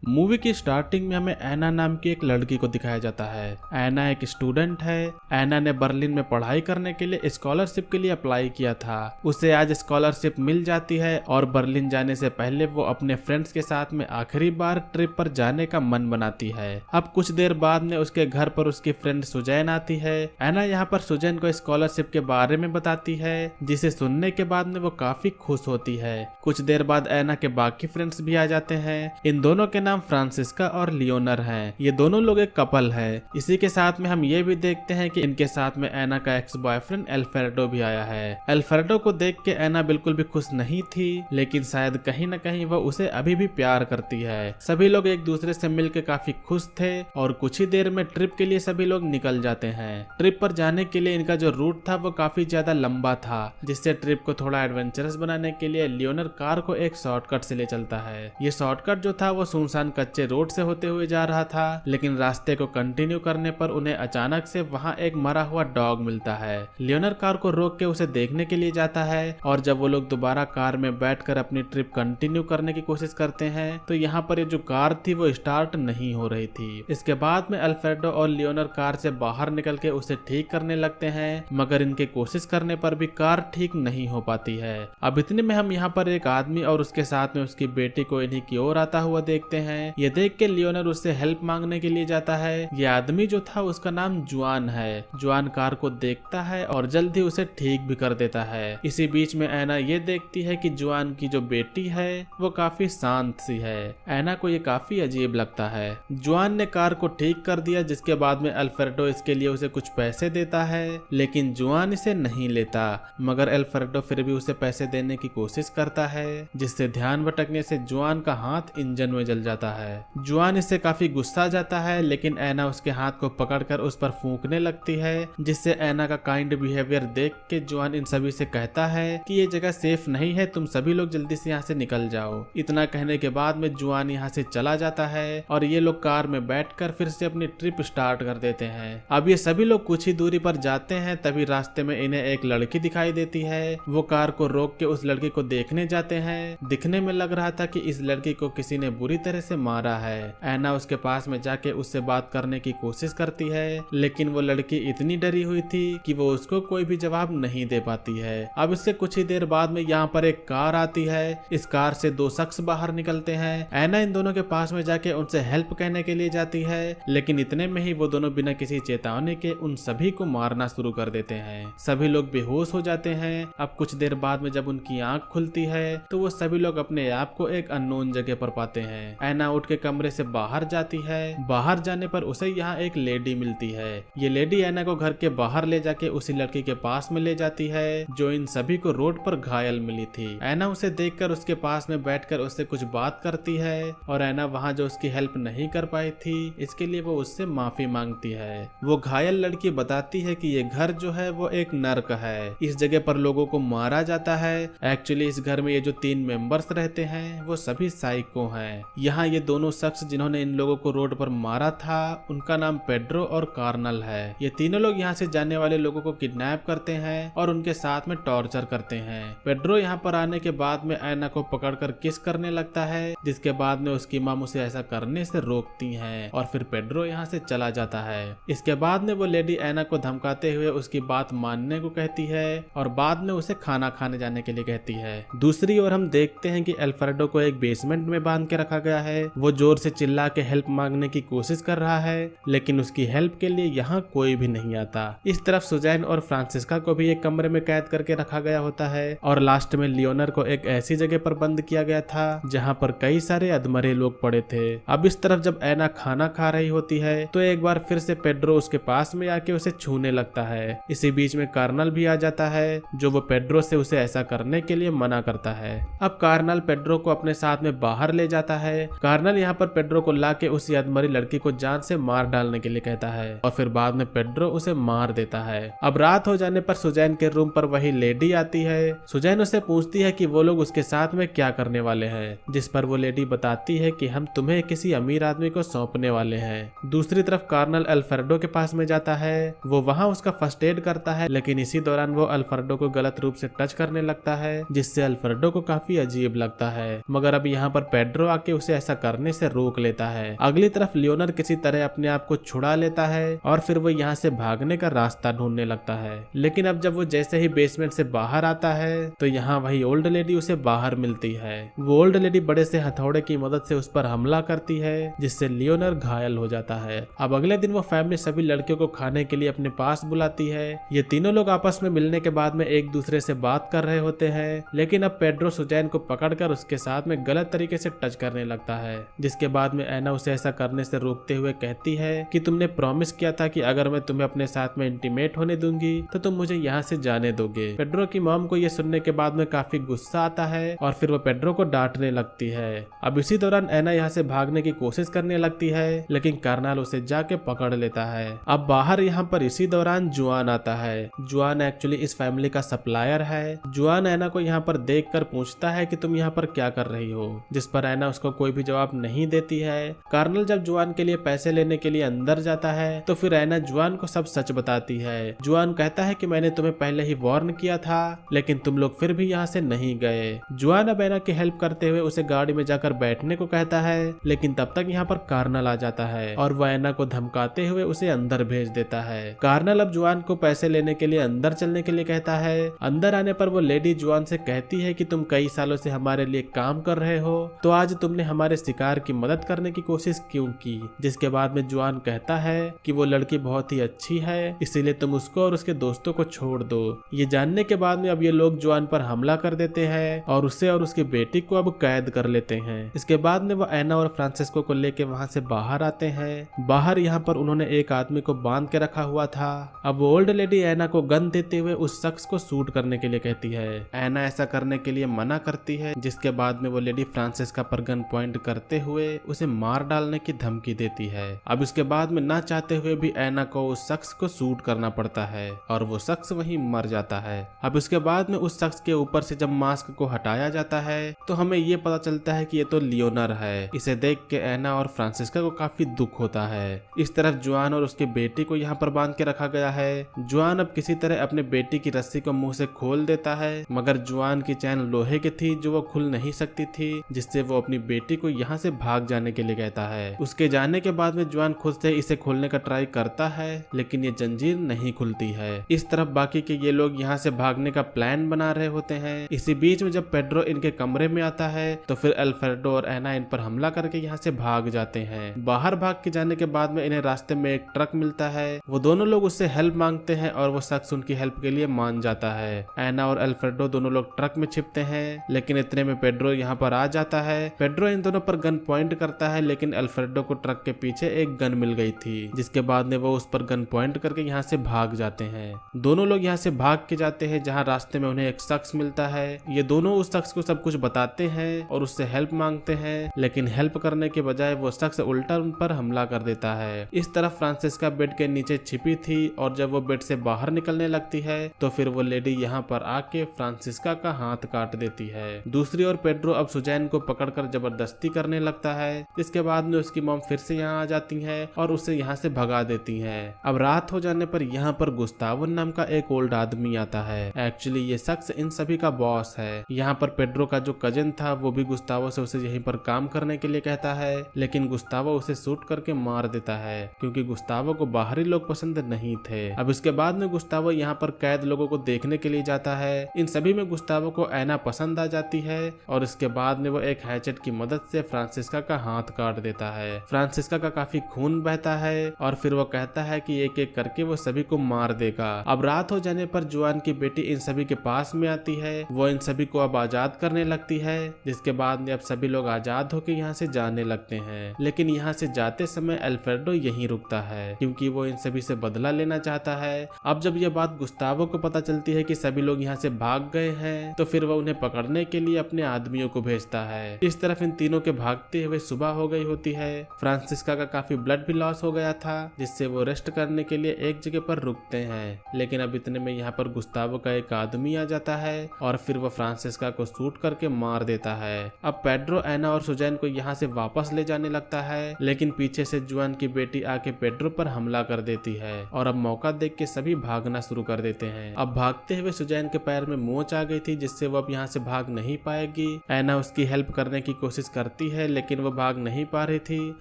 Movie की starting में हमें एना नाम की एक लड़की को दिखाया जाता है। एना एक स्टूडेंट है। एना ने बर्लिन में पढ़ाई करने के लिए स्कॉलरशिप के लिए अप्लाई किया था। उसे आज स्कॉलरशिप मिल जाती है और बर्लिन जाने से पहले वो अपने फ्रेंड्स के साथ में आखिरी बार ट्रिप पर जाने का मन बनाती है। अब कुछ देर बाद में उसके घर पर उसकी फ्रेंड सुजैन आती है। एना यहाँ पर सुजैन को स्कॉलरशिप के बारे में बताती है, जिसे सुनने के बाद में वो काफी खुश होती है। कुछ देर बाद एना के बाकी फ्रेंड्स भी आ जाते हैं। इन दोनों के नाम फ्रांसिस्का और लियोनर हैं। ये दोनों लोग एक कपल है। इसी के साथ में हम ये भी देखते हैं कि इनके साथ में एना का एक्स बॉयफ्रेंड एल्फ्रेडो भी आया है। एल्फ्रेडो को देख के एना बिल्कुल भी खुश नहीं थी, लेकिन शायद कहीं न कहीं वह उसे अभी भी प्यार करती है। सभी लोग एक दूसरे से मिलकर काफी खुश थे और कुछ ही देर में ट्रिप के लिए सभी लोग निकल जाते हैं। ट्रिप पर जाने के लिए इनका जो रूट था वो काफी ज्यादा लंबा था, जिससे ट्रिप को थोड़ा एडवेंचरस बनाने के लिए लियोनर कार को एक शॉर्टकट से ले चलता है। ये शॉर्टकट जो था वो सुनसान कच्चे रोड से होते हुए जा रहा था, लेकिन रास्ते को कंटिन्यू करने पर उन्हें अचानक से वहाँ एक मरा हुआ डॉग मिलता है। लियोनर कार को रोक के उसे देखने के लिए जाता है और जब वो लोग दोबारा कार में बैठकर अपनी ट्रिप कंटिन्यू करने की कोशिश करते हैं तो यहाँ पर ये जो कार थी वो स्टार्ट नहीं हो रही थी। इसके बाद में अल्फ्रेडो और लियोनर कार से बाहर निकल के उसे ठीक करने लगते हैं, मगर इनके कोशिश करने पर भी कार ठीक नहीं हो पाती है। अब इतने में हम यहाँ पर एक आदमी और उसके साथ में उसकी बेटी को इन्हीं की ओर आता हुआ देखते हैं। ये देख के लियोनर उससे हेल्प मांगने के लिए जाता है। ये आदमी जो था उसका नाम जुआन है। जुआन कार को देखता है और जल्दी उसे ठीक भी कर देता है। इसी बीच में एना ये देखती है कि जुआन की जो बेटी है वो काफी शांत सी है। एना को ये काफी अजीब लगता है। जुआन ने कार को ठीक कर दिया, जिसके बाद में अल्फ्रेडो इसके लिए उसे कुछ पैसे देता है, लेकिन जुआन इसे नहीं लेता। मगर अल्फ्रेडो फिर भी उसे पैसे देने की कोशिश करता है, जिससे ध्यान भटकने से जुआन का हाथ इंजन में जल जाता है। जुआन इससे काफी गुस्सा जाता है, लेकिन एना उसके हाथ को पकड़कर उस पर फूंकने लगती है, जिससे एना का काइंड बिहेवियर देख के जुआन इन सभी से कहता है कि ये जगह सेफ नहीं है, तुम सभी लोग जल्दी से यहाँ से निकल जाओ। इतना कहने के बाद में जुआन यहाँ से चला जाता है और ये लोग कार में बैठकर फिर से अपनी ट्रिप स्टार्ट कर देते हैं। अब ये सभी लोग कुछ ही दूरी पर जाते हैं, तभी रास्ते में इन्हें एक लड़की दिखाई देती है। वो कार को रोक के उस लड़की को देखने जाते हैं। दिखने में लग रहा था कि इस लड़की को किसी ने बुरी तरह से मारा है। एना उसके पास में जाके उससे बात करने की कोशिश करती है, लेकिन वो लड़की इतनी डरी हुई थी कि वो उसको कोई भी जवाब नहीं दे पाती है। अब इससे कुछ ही देर बाद में यहाँ पर एक कार आती है। इस कार से दो शख्स बाहर निकलते हैं। एना इन दोनों के पास में जाके उनसे हेल्प कहने के लिए जाती है, लेकिन इतने में ही वो दोनों बिना किसी चेतावनी के उन सभी को मारना शुरू कर देते हैं। सभी लोग बेहोश हो जाते हैं। अब कुछ देर बाद में जब उनकी आंख खुलती है तो वो सभी लोग अपने आप को एक अननोन जगह पर पाते हैं। एना उठ के कमरे से बाहर जाती है। बाहर जाने पर उसे यहाँ एक लेडी मिलती है। ये लेडी एना को घर के बाहर ले जाके उसी लड़की के पास में ले जाती है जो इन सभी को रोड पर घायल मिली थी। एना उसे देखकर उसके पास में बैठकर उससे कुछ बात करती है और एना वहाँ जो उसकी हेल्प नहीं कर पाई थी इसके लिए वो उससे माफी मांगती है। वो घायल लड़की बताती है कि ये घर जो है वो एक नर्क है। इस जगह पर लोगों को मारा जाता है। एक्चुअली इस घर में ये जो 3 मेंबर्स रहते हैं वो सभी साइको हैं। यहाँ ये दोनों शख्स जिन्होंने इन लोगों को रोड पर मारा था उनका नाम पेड्रो और कार्नल है। ये तीनों लोग यहाँ से जाने वाले लोगों को किडनैप करते हैं और उनके साथ में टॉर्चर करते हैं। पेड्रो यहाँ पर आने के बाद में एना को पकड़कर किस करने लगता है, जिसके बाद में उसकी माम उसे ऐसा करने से रोकती हैं और फिर पेड्रो यहाँ से चला जाता है। इसके बाद में वो लेडी एना को धमकाते हुए उसकी बात मानने को कहती है और बाद में उसे खाना खाने जाने के लिए कहती है। दूसरी ओर हम देखते हैं कि अल्फ्रेडो को एक बेसमेंट में बांध के रखा गया है। वो जोर से चिल्ला के हेल्प मांगने की कोशिश कर रहा है, लेकिन उसकी हेल्प के लिए यहाँ कोई भी नहीं आता। इस तरफ सुजैन और फ्रांसिस्का को भी एक कमरे में कैद करके रखा गया होता है और लास्ट में लियोनर को एक ऐसी जगह पर बंद किया गया था जहाँ पर कई सारे अधमरे लोग पड़े थे। अब इस तरफ जब एना खाना खा रही होती है तो एक बार फिर से पेड्रो उसके पास में आके उसे छूने लगता है। इसी बीच में कार्नल भी आ जाता है जो वो पेड्रो से उसे ऐसा करने के लिए मना करता है। अब कार्नल पेड्रो को अपने साथ में बाहर ले जाता है। कार्नल यहाँ पर पेड्रो को लाके उसी अधमरी लड़की को जान से मार डालने के लिए कहता है और फिर बाद में पेड्रो उसे मार देता है। अब रात हो जाने पर सुजैन के रूम पर वही लेडी आती है। सुजैन उसे पूछती है कि वो लोग उसके साथ में क्या करने वाले हैं, जिस पर वो लेडी बताती है कि हम तुम्हें किसी अमीर आदमी को सौंपने वाले हैं। दूसरी तरफ कार्नल अल्फ्रेडो के पास में जाता है। वो वहाँ उसका फर्स्ट एड करता है, लेकिन इसी दौरान वो अल्फ्रेडो को गलत रूप से टच करने लगता है, जिससे अल्फ्रेडो को काफी अजीब लगता है। मगर अब यहाँ पर पेड्रो आके उसे ऐसा करने से रोक लेता है। अगली तरफ लियोनर किसी तरह अपने आप को छुड़ा लेता है और फिर वो यहाँ से भागने का रास्ता ढूंढने लगता है। लेकिन अब जब वो जैसे ही बेसमेंट से बाहर आता है तो यहाँ वही ओल्ड लेडी उसे बाहर मिलती है। वो ओल्ड लेडी बड़े से हथौड़े की मदद से उस पर हमला करती है जिससे लियोनर घायल हो जाता है। अब अगले दिन वो फैमिली सभी लड़कियों को खाने के लिए अपने पास बुलाती है। ये तीनों लोग आपस में मिलने के बाद में एक दूसरे से बात कर रहे होते हैं, लेकिन अब पेड्रो सुजैन को पकड़कर उसके साथ में गलत तरीके से टच करने लगता है, जिसके बाद में ऐना उसे ऐसा करने से रोकते हुए कहती है कि तुमने प्रॉमिस किया था कि अगर मैं तुम्हें अपने साथ में इंटीमेट होने दूंगी तो तुम मुझे यहाँ से जाने दोगे। पेड्रो की मॉम को ये सुनने के बाद में काफी गुस्सा आता है और फिर वो पेड्रो को डांटने लगती है। अब इसी दौरान ऐना यहाँ से भागने की कोशिश करने लगती है, लेकिन कार्नाल उसे जाके पकड़ लेता है। अब बाहर यहाँ पर इसी दौरान जुआन आता है। जुआन एक्चुअली इस फैमिली का सप्लायर है। जुआन ऐना को यहाँ पर देखकर पूछता है कि तुम यहाँ पर क्या कर रही हो, जिस पर ऐना उसको कोई भी जवाब नहीं देती है। कार्नल जब जुआन के लिए पैसे लेने के लिए अंदर जाता है तो फिर ऐना जुआन को सब सच बताती है। जुआन कहता है कि मैंने तुम्हें पहले ही वार्न किया था, लेकिन तुम लोग फिर भी यहाँ से नहीं गए। जुआन अब ऐना की हेल्प करते हुए उसे गाड़ी में जाकर बैठने को कहता है, लेकिन तब तक यहाँ पर कार्नल आ जाता है और वह ऐना को धमकाते हुए उसे अंदर भेज देता है। कार्नल अब जुआन को पैसे लेने के लिए अंदर चलने के लिए कहता है। अंदर आने पर वो लेडी जुआन से कहती है कि तुम कई सालों से हमारे लिए काम कर रहे हो, तो आज तुमने हमारे शिकार की मदद करने की कोशिश क्यों की। जिसके बाद में जुआन कहता है कि वो लड़की बहुत ही अच्छी है, इसीलिए तुम उसको और उसके दोस्तों को छोड़ दो। ये जानने के बाद में अब ये लोग जुआन पर हमला कर देते हैं और उसे और उसकी बेटी को अब कैद कर लेते हैं। इसके बाद में वो ऐना और फ्रांसिस्को को लेके वहाँ से बाहर आते हैं। बाहर यहाँ पर उन्होंने एक आदमी को बांध के रखा हुआ था। अब वो ओल्ड लेडी ऐना को गन देते हुए उस शख्स को शूट करने के लिए कहती है। ऐना ऐसा करने के लिए मना करती है, जिसके बाद में वो लेडी फ्रांसिस्का पर गन पॉइंट करते हुए उसे मार डालने की धमकी देती है। अब इसके बाद में ना चाहते हुए भी ऐना को उस शख्स को शूट करना पड़ता है और वो शख्स वहीं मर जाता है। अब इसके बाद में उस शख्स के ऊपर से जब मास्क को हटाया जाता है तो हमें ये पता चलता है कि ये तो लियोनर है। इसे देख के ऐना और फ्रांसिस्का को काफी दुख होता है। इस तरफ जुआन और उसकी बेटी को यहाँ पर बांध के रखा गया है। जुआन अब किसी तरह अपने बेटी की रस्सी को मुंह से खोल देता है, मगर जुआन की चैन लोहे की थी जो वो खुल नहीं सकती थी, जिससे वो अपनी बेटी को यहाँ से भाग जाने के लिए कहता है। उसके जाने के बाद में जुआन खुद से इसे खोलने का ट्राई करता है, लेकिन ये जंजीर नहीं खुलती है। इस तरफ बाकी के ये लोग यहाँ से भागने का प्लान बना रहे होते हैं। इसी बीच में जब पेड्रो इनके कमरे में आता है तो फिर अल्फ्रेडो और ऐना इन पर हमला करके यहाँ से भाग जाते हैं। बाहर भाग के जाने के बाद में इन्हें रास्ते में एक ट्रक मिलता है। वो दोनों लोग उससे हेल्प मांगते हैं और वो शख्स उनकी हेल्प के लिए मान जाता है। ऐना और अल्फ्रेडो दोनों लोग ट्रक में छिपते हैं, लेकिन इतने में पेड्रो यहाँ पर आ जाता है। पेड्रो इन दोनों पर गन पॉइंट करता है, लेकिन अल्फ्रेडो को ट्रक के पीछे एक गन मिल गई थी, जिसके बाद में वो उस पर गन पॉइंट करके यहाँ से भाग जाते हैं। दोनों लोग यहाँ से भाग के जाते हैं, जहाँ रास्ते में उन्हें एक शख्स मिलता है। ये दोनों उस शख्स को सब कुछ बताते हैं और उससे हेल्प मांगते हैं, लेकिन हेल्प करने के बजाय वो शख्स उल्टा उन पर हमला कर देता है। इस तरफ फ्रांसिस्का बेड के नीचे छिपी थी और जब वो बेड से बाहर निकलने लगती है तो फिर वो लेडी यहाँ पर आके फ्रांसिस्का का हाथ काट देती है। दूसरी ओर पेड्रो अब सुजैन को पकड़कर जबरदस्ती करने लगता है। इसके बाद में उसकी मॉम फिर से यहाँ आ जाती है और उसे यहाँ से भगा देती है। अब रात हो जाने पर यहाँ पर गुस्तावो नाम का एक ओल्ड आदमी आता है। एक्चुअली ये शख्स इन सभी का बॉस है। यहाँ पर पेड्रो का जो कजिन था वो भी गुस्तावो से उसे यहीं पर काम करने के लिए कहता है, लेकिन गुस्तावो उसे शूट करके मार देता है, क्योंकि गुस्तावो को बाहरी लोग पसंद नहीं थे। अब इसके बाद में गुस्तावो यहाँ पर कैद लोगों को देखने के लिए जाता है। इन सभी में गुस्तावो को ऐना पसंद आ जाती है और इसके बाद में वो एक हैचेट की मदद से फ्रांसिस्का का हाथ काट देता है। फ्रांसिस्का का काफी खून बहता है और फिर वो कहता है कि एक एक करके वो सभी को मार देगा। अब रात हो जाने पर जुआन की बेटी इन सभी के पास में आती है। वो इन सभी को अब आजाद करने लगती है, जिसके बाद में अब सभी लोग आजाद होकर यहाँ से जाने लगते हैं। लेकिन यहाँ से जाते समय अल्फ्रेडो यहीं रुकता है, क्योंकि वो इन सभी से बदला लेना चाहता है। अब जब ये बात गुस्तावो को पता चलती है कि सभी लोग यहाँ से भाग गए हैं, तो फिर वो उन्हें पकड़ने के लिए अपने आदमियों को भेजता है। इस तरफ इन तीनों के भागते हुए सुबह हो गई होती है। फ्रांसिस्का का काफी ब्लड भी लॉस हो गया था, जिससे वो रेस्ट करने के लिए एक जगह पर रुकते हैं। लेकिन अब इतने में यहाँ पर गुस्तावो का एक आदमी आ जाता है और फिर वो फ्रांसिस्का को शूट करके मार देता है। अब पेड्रो, ऐना और सुजैन को यहाँ से वापस ले जाने लगता है, लेकिन पीछे से जुआन की बेटी आके पेड्रो पर हमला कर देती है और अब मौका देख के सभी भागना शुरू कर देते हैं। अब भागते हुए सुजैन पैर में मोच आ गई थी जिससे वो अब यहाँ से भाग नहीं पाएगी। ऐना उसकी हेल्प करने की कोशिश करती जाती है लेकिन वो भाग नहीं पा रही थी,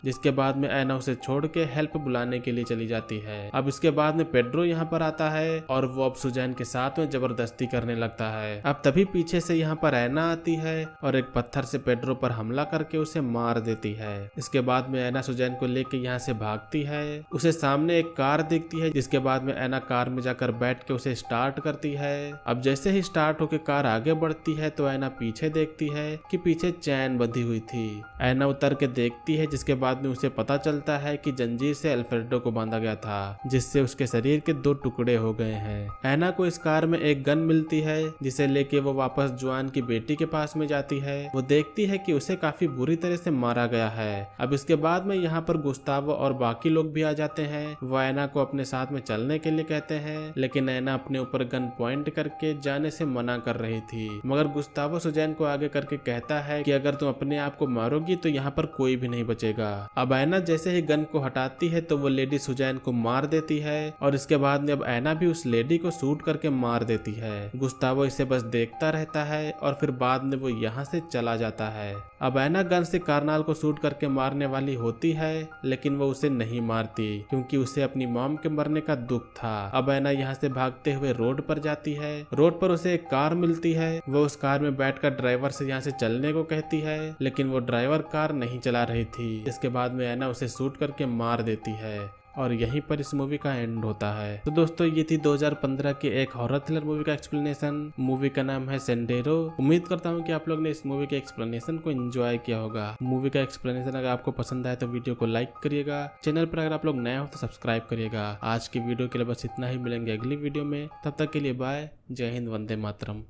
जिसके बाद में ऐना उसे छोड़ के हेल्प बुलाने के लिए चली जाती है। अब इसके बाद में पेड्रो यहाँ पर आता है और वो अब सुजैन के साथ में जबरदस्ती करने लगता है। अब तभी पीछे से यहाँ पर ऐना आती है और एक पत्थर से पेड्रो पर हमला करके उसे मार देती है। इसके बाद में ऐना सुजैन को लेके यहाँ से भागती है। उसे सामने एक कार दिखती है, जिसके बाद में ऐना कार में जाकर बैठ के उसे स्टार्ट करती है। अब जैसे ही स्टार्ट होकर कार आगे बढ़ती है तो ऐना पीछे देखती है कि पीछे चैन बंधी हुई थी। ऐना उतर के देखती है, जिसके बाद में उसे पता चलता है कि जंजीर से अल्फ्रेडो को बांधा गया था, जिससे उसके शरीर के 2 टुकड़े हो गए हैं। ऐना को इस कार में एक गन मिलती है, जिसे लेके वो वापस जुआन की बेटी के पास में जाती है। वो देखती है कि उसे काफी बुरी तरह से मारा गया है। अब इसके बाद में यहाँ पर गुस्तावो और बाकी लोग भी आ जाते हैं। वो ऐना को अपने साथ में चलने के लिए कहते हैं, लेकिन ऐना अपने ऊपर गन पॉइंट करके जाने से मना कर रही थी। मगर गुस्तावो सुजैन को आगे करके कहता है कि अगर तुम अपने आप को मारोगी तो यहाँ पर कोई भी नहीं बचेगा। अब ऐना जैसे ही गन को हटाती है तो वो लेडी सुजैन को मार देती है और इसके बाद में अब ऐना भी उस लेडी को शूट करके मार देती है। गुस्तावो इसे बस देखता रहता है और फिर बाद में वो यहाँ से चला जाता है। अब ऐना गन से कार्नाल को शूट करके मारने वाली होती है, लेकिन वो उसे नहीं मारती क्योंकि उसे अपनी मॉम के मरने का दुख था। अब ऐना यहाँ से भागते हुए रोड पर जाती है। रोड पर उसे एक कार मिलती है। वो उस कार में बैठकर ड्राइवर से यहाँ से चलने को कहती है, लेकिन वो ड्राइवर कार नहीं चला रही थी। इसके बाद में ऐना उसे शूट करके मार देती है और यहीं पर इस मूवी का एंड होता है। तो दोस्तों ये थी 2015 की एक हॉरर थ्रिलर मूवी का एक्सप्लेनेशन। मूवी का नाम है सेंडेरो। उम्मीद करता हूँ कि आप लोग ने इस मूवी के एक्सप्लेनेशन को एंजॉय किया होगा। मूवी का एक्सप्लेनेशन अगर आपको पसंद आए तो वीडियो को लाइक करिएगा। चैनल पर अगर आप लोग नए हो तो सब्सक्राइब करिएगा। आज की वीडियो के लिए बस इतना ही। मिलेंगे अगली वीडियो में, तब तक के लिए बाय। जय हिंद, वंदे मातरम।